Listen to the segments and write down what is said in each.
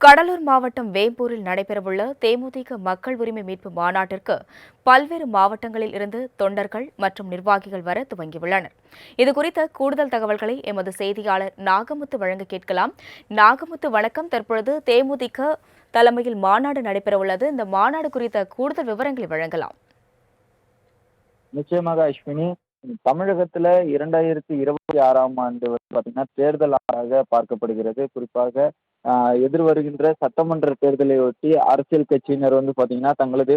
கடலூர் மாவட்டம் வேம்பூரில் நடைபெறவுள்ள தேமுதிக மக்கள் உரிமை மீட்பு மாநாட்டிற்கு பல்வேறு மாவட்டங்களில் இருந்து தொண்டர்கள் மற்றும் நிர்வாகிகள் வர துவங்கியுள்ளனர். இதுகுறித்த கூடுதல் தகவல்களை எமது செய்தியாளர் நாகமுத்து வழங்க கேட்கலாம். நாகமுத்து, வணக்கம். தற்பொழுது தேமுதிக தலைமையில் மாநாடு நடைபெறவுள்ளது. இந்த மாநாடு குறித்த கூடுதல் விவரங்களை வழங்கலாம். நிச்சயமாக அஸ்வினி, தமிழகத்துல 2026ஆம் ஆண்டு பாத்தீங்கன்னா தேர்தல் ஆண்டாக பார்க்கப்படுகிறது. குறிப்பாக எதிர்வருகின்ற சட்டமன்ற தேர்தலை ஒட்டி அரசியல் கட்சியினர் பாத்தீங்கன்னா தங்களது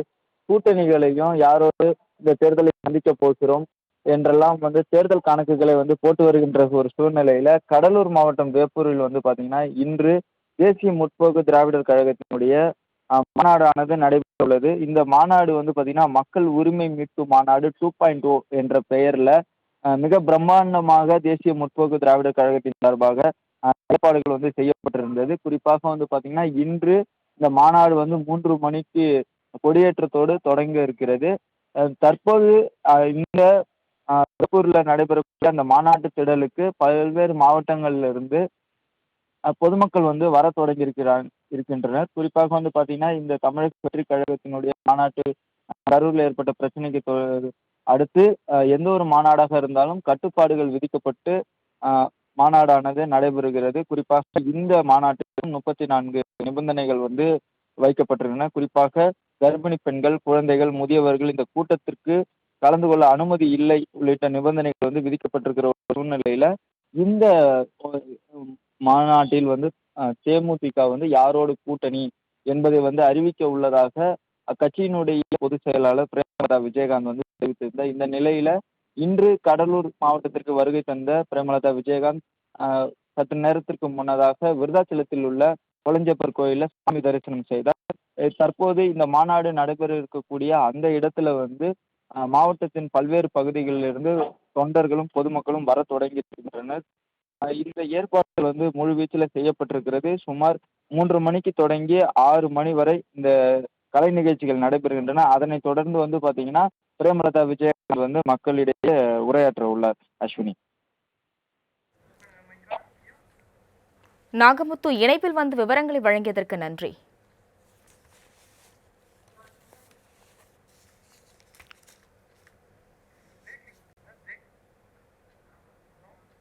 கூட்டணிகளையும் யாரோடு இந்த தேர்தலை சந்திக்க போகிறோம் என்றெல்லாம் தேர்தல் கணக்குகளை போட்டு வருகின்ற ஒரு சூழ்நிலையில கடலூர் மாவட்டம் வேப்பூரில் பாத்தீங்கன்னா இன்று தேசிய முற்போக்கு திராவிடர் கழகத்தினுடைய மாநாடானது நடைபெற்றுள்ளது. இந்த மாநாடு பாத்தீங்கன்னா மக்கள் உரிமை மீட்பு மாநாடு 2.0 என்ற பெயர்ல மிக பிரம்மாண்டமாக தேசிய முற்போக்கு திராவிடர் கழகத்தின் சார்பாக ஏற்பாடுகள் செய்யப்பட்டிருந்தது. குறிப்பாக பாத்தீங்கன்னா இன்று இந்த மாநாடு 3 மணிக்கு கொடியேற்றத்தோடு தொடங்க இருக்கிறது. தற்போது இந்த திருப்பூர்ல நடைபெறக்கூடிய அந்த மாநாட்டு திடலுக்கு பல்வேறு மாவட்டங்கள்ல இருந்து பொதுமக்கள் வர தொடங்கி இருக்கின்றனர். குறிப்பாக பாத்தீங்கன்னா இந்த தமிழக வெற்றி கழகத்தினுடைய மாநாட்டு கரூர்ல ஏற்பட்ட பிரச்சனைக்கு அடுத்து எந்த ஒரு மாநாடாக இருந்தாலும் கட்டுப்பாடுகள் விதிக்கப்பட்டு மாநாடானது நடைபெறுகிறது. குறிப்பாக இந்த மாநாட்டிற்கு 34 நிபந்தனைகள் வைக்கப்பட்டிருந்தன. குறிப்பாக கர்ப்பிணி பெண்கள், குழந்தைகள், முதியவர்கள் இந்த கூட்டத்திற்கு கலந்து கொள்ள அனுமதி இல்லை உள்ளிட்ட நிபந்தனைகள் விதிக்கப்பட்டிருக்கிற ஒரு சூழ்நிலையில இந்த மாநாட்டில் தேமுதிக யாரோடு கூட்டணி என்பதை அறிவிக்க உள்ளதாக அக்கட்சியினுடைய பொதுச் செயலாளர் பிரேமலதா விஜயகாந்த் தெரிவித்திருந்தார். இந்த நிலையில இன்று கடலூர் மாவட்டத்திற்கு வருகை தந்த பிரேமலதா விஜயகாந்த் சற்று நேரத்திற்கு முன்னதாக விருதாச்சலத்தில் உள்ள கொளஞ்சப்பர் கோயில சாமி தரிசனம் செய்தார். தற்போது இந்த மாநாடு நடைபெற இருக்கக்கூடிய அந்த இடத்துல மாவட்டத்தின் பல்வேறு பகுதிகளில் இருந்து தொண்டர்களும் பொதுமக்களும் வர தொடங்கி இருக்கின்றனர். இந்த ஏற்பாடுகள் முழுவீச்சில் செய்யப்பட்டிருக்கிறது. சுமார் 3 மணிக்கு தொடங்கி 6 மணி வரை இந்த கலை நிகழ்ச்சிகள் நடைபெறுகின்றன. அதனைத் தொடர்ந்து பாத்தீங்கன்னா பிரேமலதா விஜயகாந்த் மக்களிடையே உரையாற்ற உள்ளார். அஸ்வினி. நாகமுத்து, இணைப்பில் விவரங்களை வழங்கியதற்கு நன்றி.